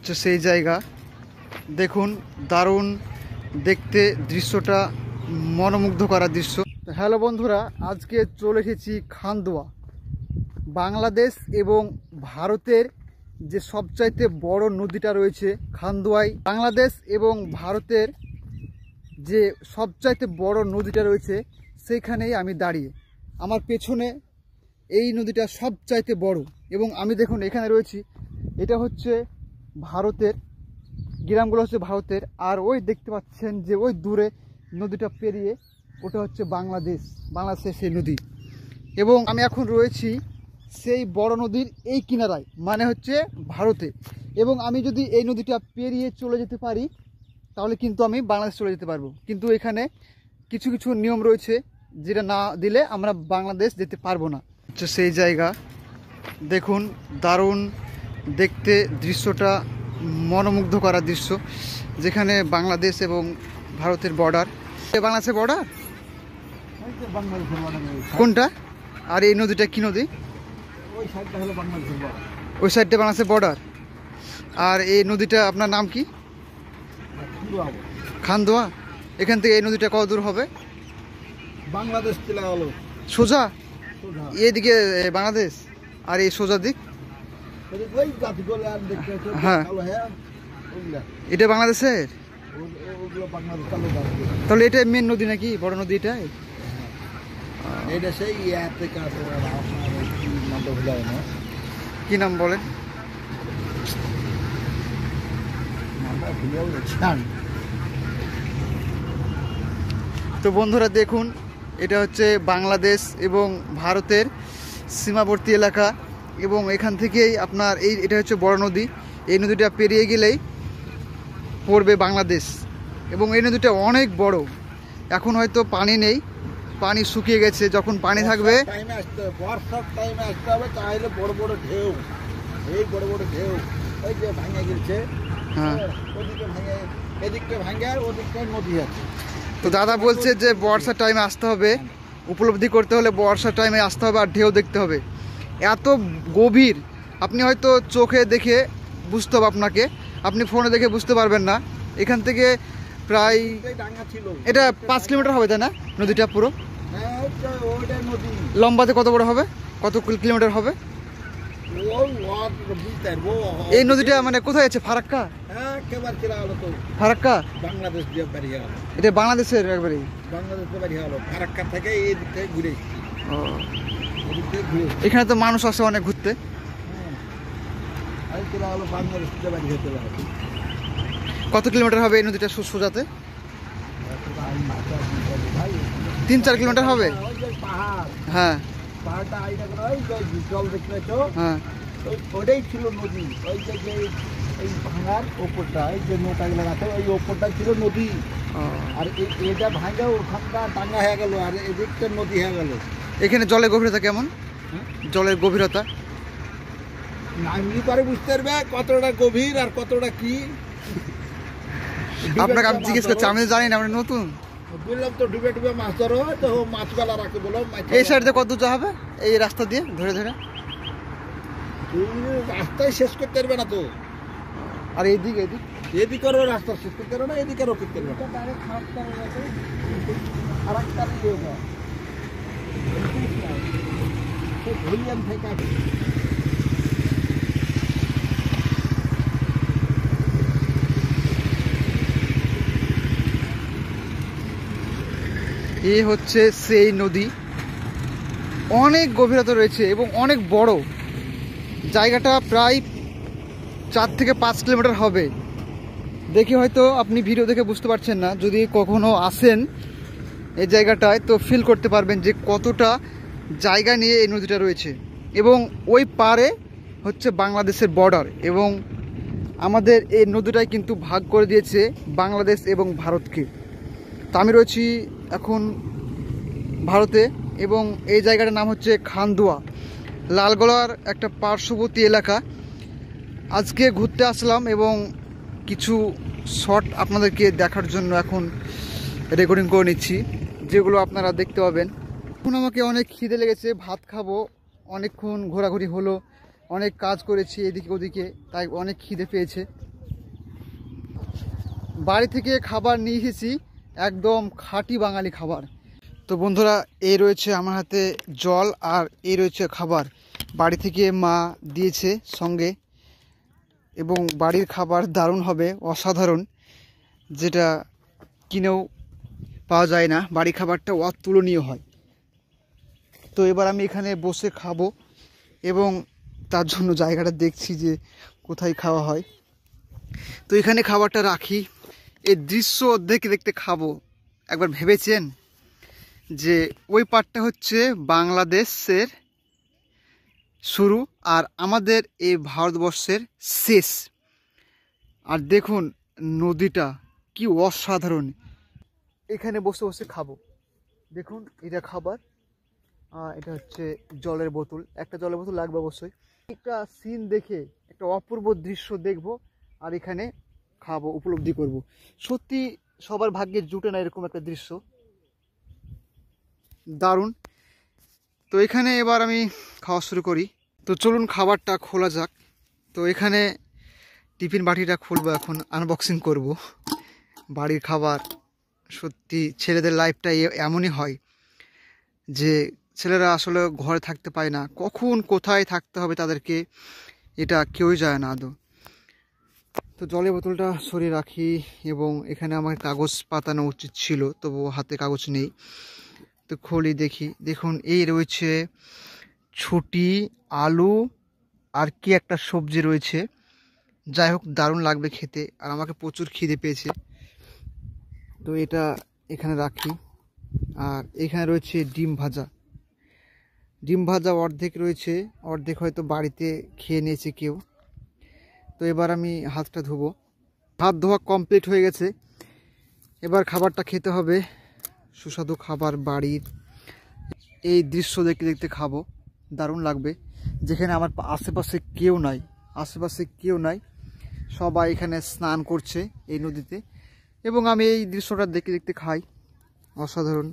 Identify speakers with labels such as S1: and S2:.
S1: হচ্ছে সেই জায়গা। দেখুন দারুণ দেখতে দৃশ্যটা, মনোমুগ্ধ করা দৃশ্য। হ্যালো বন্ধুরা, আজকে চলে এসেছি খান্দোয়া। বাংলাদেশ এবং ভারতের যে সবচাইতে বড় নদীটা রয়েছে খান্দোয়ায়, বাংলাদেশ এবং ভারতের যে সবচাইতে বড় নদীটা রয়েছে সেইখানেই আমি দাঁড়িয়ে। আমার পেছনে এই নদীটা সবচাইতে বড় এবং আমি দেখুন এখানে রয়েছি। এটা হচ্ছে ভারতের, গ্রামগুলো হচ্ছে ভারতের, আর ওই দেখতে পাচ্ছেন যে ওই দূরে নদীটা পেরিয়ে ওটা হচ্ছে বাংলাদেশের সেই নদী। এবং আমি এখন রয়েছি সেই বড় নদীর এই কিনারায়, মানে হচ্ছে ভারতে। এবং আমি যদি এই নদীটা পেরিয়ে চলে যেতে পারি তাহলে কিন্তু আমি বাংলাদেশ চলে যেতে পারবো, কিন্তু এখানে কিছু কিছু নিয়ম রয়েছে যেটা না দিলে আমরা বাংলাদেশ যেতে পারবো না। হচ্ছে সেই জায়গা। দেখুন দারুণ দেখতে দৃশ্যটা, মনোমুগ্ধ করা দৃশ্য, যেখানে বাংলাদেশ এবং ভারতের বর্ডার। বাংলাদেশের বর্ডার কোনটা? আর এই নদীটা কি নদী? ওই সাইডটা বাংলাদেশের বর্ডার। আর এই নদীটা আপনার নাম কি? খান্দোয়া। এখান থেকে এই নদীটা কত দূর হবে?
S2: বাংলাদেশ
S1: সোজা এদিকে বাংলাদেশ, আর এই সোজা দিক। হ্যাঁ, এটা বাংলাদেশের। তাহলে এটা মেন নদী নাকি, বড় নদী এটাই?
S2: এটা সেই
S1: কি নাম বলেন? তো বন্ধুরা দেখুন, এটা হচ্ছে বাংলাদেশ এবং ভারতের সীমাবর্তী এলাকা। এবং এখান থেকেই আপনার এটা হচ্ছে বড় নদী। এই নদীটা পেরিয়ে গেলেই পড়বে বাংলাদেশ। এবং এই নদীটা অনেক বড়। এখন হয়তো পানি নেই, পানি শুকিয়ে গেছে। যখন পানি থাকবে,
S2: বর্ষার টাইমে আসতে হবে, তাহলে বড় বড় ঢেউ, এই বড় বড় ঢেউ ওই যে ভাঙে গেছে।
S1: হ্যাঁ,
S2: ওদিকে ভাঙে, এদিকটা ভাঙে, আর ওদিকটা নদী আছে।
S1: তো দাদা বলছে যে বর্ষার টাইমে আসতে হবে, উপলব্ধি করতে হলে বর্ষার টাইমে আসতে হবে, আর ঢেউ দেখতে হবে। এত গভীর আপনি হয়তো চোখে দেখে বুঝতে হবে আপনাকে, আপনি ফোনে দেখে বুঝতে পারবেন না। এখান থেকে প্রায় এটা 5 কিলোমিটার হবে, তাই না? নদীটা পুরো লম্বাতে কত বড় হবে, কত কিলোমিটার হবে? এই নদীটা মানে কোথায় আছে? ফারাক্কা। ফারাক্কা
S2: বাংলাদেশ,
S1: এটা বাংলাদেশের একবারে
S2: ফারাক্কা থেকে এই দিক থেকে ঘুরে।
S1: এখানে তো মানুষ আসে অনেক ঘুরতে। কত কিলোমিটার হবে এই নদীটা সোজাতে? 3-4 কিলোমিটার হবে। হ্যাঁ, হ্যাঁ,
S2: ওটাই ছিল নদী। ওই যে এই ভাঙার ওপরটা, এই যে নৌকাগুলো আছে, ওই ওপরটা ছিল নদী। আর এটা ভাঙা ওখানটা টাঙ্গা হয়ে গেল, আর এদিকটা নদী হয়ে গেল।
S1: এখানে জলের গভীরতা কেমন? জলের গভীরতা
S2: নামলি পরে বুঝতে পারবে কতটা গভীর আর কতটা কি।
S1: আপনাকে আমি জিজ্ঞেস করছি, আমি জানি না, আমরা নতুন।
S2: বললাম তো ডুবে ডুবে মাছ ধরো, তো মাছগুলা রাখে বলো।
S1: এই সাইড দিয়ে কত দূর হবে? এই রাস্তা দিয়ে ধরে ধরে
S2: রাস্তায় শেষ করতে পারবে না তো।
S1: আর এইদিক এদিক
S2: এদিকেরও রাস্তা শেষ করতে পারবে না, এদিকেরও করতে পারবে না।
S1: এই হচ্ছে সেই নদী, অনেক গভীরতা রয়েছে এবং অনেক বড়। জায়গাটা প্রায় 4 থেকে 5 কিলোমিটার হবে। দেখে হয়তো আপনি ভিডিও দেখে বুঝতে পারছেন না, যদি কখনো আসেন এই জায়গাটায় তো ফিল করতে পারবেন যে কতটা জায়গা নিয়ে এই নদীটা রয়েছে। এবং ওই পারে হচ্ছে বাংলাদেশের বর্ডার, এবং আমাদের এই নদীটাই কিন্তু ভাগ করে দিয়েছে বাংলাদেশ এবং ভারতকে। তো আমি রয়েছি এখন ভারতে, এবং এই জায়গাটার নাম হচ্ছে খান্দোয়া, লালগোলার একটা পার্শ্ববর্তী এলাকা। আজকে ঘুরতে আসলাম এবং কিছু শট আপনাদেরকে দেখার জন্য এখন রেকর্ডিং করে নিচ্ছি, যেগুলো আপনারা দেখতে পাবেন। এখন আমাকে অনেক খিদে লেগেছে, ভাত খাবো। অনেকক্ষণ ঘোরাঘুরি হলো, অনেক কাজ করেছি এদিকে ওদিকে, তাই অনেক খিদে পেয়েছে। বাড়ি থেকে খাবার নিয়ে এসেছি, একদম খাঁটি বাঙালি খাবার। তো বন্ধুরা, এই রয়েছে আমার হাতে জল আর এই রয়েছে খাবার, বাড়ি থেকে মা দিয়েছে সঙ্গে। এবং বাড়ির খাবার দারুণ হবে, অসাধারণ, যেটা কিনেও পাওয়া যায় না। বাড়ির খাবারটা অতুলনীয় হয়। তো এবার আমি এখানে বসে খাবো এবং তার জন্য জায়গাটা দেখছি যে কোথায় খাওয়া হয়। তো এখানে খাবারটা রাখি, এই দৃশ্য দেখতে দেখতে খাবো। একবার ভেবেছেন যে ওই পাটটা হচ্ছে বাংলাদেশের শুরু আর আমাদের এই ভারতবর্ষের শেষ। আর দেখুন নদীটা কি অসাধারণ, এখানে বসে বসে খাবো। দেখুন এটা খাবার, এটা হচ্ছে জলের বোতল, একটা জলের বোতল লাগবে অবশ্যই। একটা সিন দেখে একটা অপূর্ব দৃশ্য দেখব আর এখানে খাবো, উপলব্ধি করব। সত্যি সবার ভাগ্যে জুটে না এরকম একটা দৃশ্য, দারুণ। তো এখানে এবার আমি খাওয়া শুরু করি। তো চলুন খাবারটা খোলা যাক। তো এখানে টিফিন বাটিটা খুলবো, এখন আনবক্সিং করব। বাড়ির খাবার, সত্যি ছেলেদের লাইফটা এমনই হয় যে ছেলেরা আসলে ঘরে থাকতে পায় না, কখন কোথায় থাকতে হবে তাদেরকে এটা কেউই যায় না আদৌ। তো জলের বোতলটা সরিয়ে রাখি এবং এখানে আমার কাগজ পাতানো উচিত ছিল, তবু হাতে কাগজ নেই। তো খুলি দেখি, দেখুন এই রয়েছে ছুটি, আলু আর কি একটা সবজি রয়েছে। যাই হোক, দারুণ লাগবে খেতে আর আমাকে প্রচুর খিদে পেয়েছে। তো এটা এখানে রাখি। আর এখানে রয়েছে ডিম ভাজা, ডিম ভাজা অর্ধেক রয়েছে, অর্ধেক হয়তো বাড়িতে খেয়ে নিয়েছে কেউ। তো এবার আমি হাতটা ধোবো, হাত ধোয়া কমপ্লিট হয়ে গেছে। এবার খাবারটা খেতে হবে, সুস্বাদু খাবার বাড়ির। এই দৃশ্য দেখতে দেখতে খাবো, দারুণ লাগবে। যেখানে আমার আশেপাশে কেউ নাই, আশেপাশে কেউ নাই, সবাই এখানে স্নান করছে এই নদীতে এবং আমি এই দৃশ্যটা দেখতে দেখতে খাই, অসাধারণ।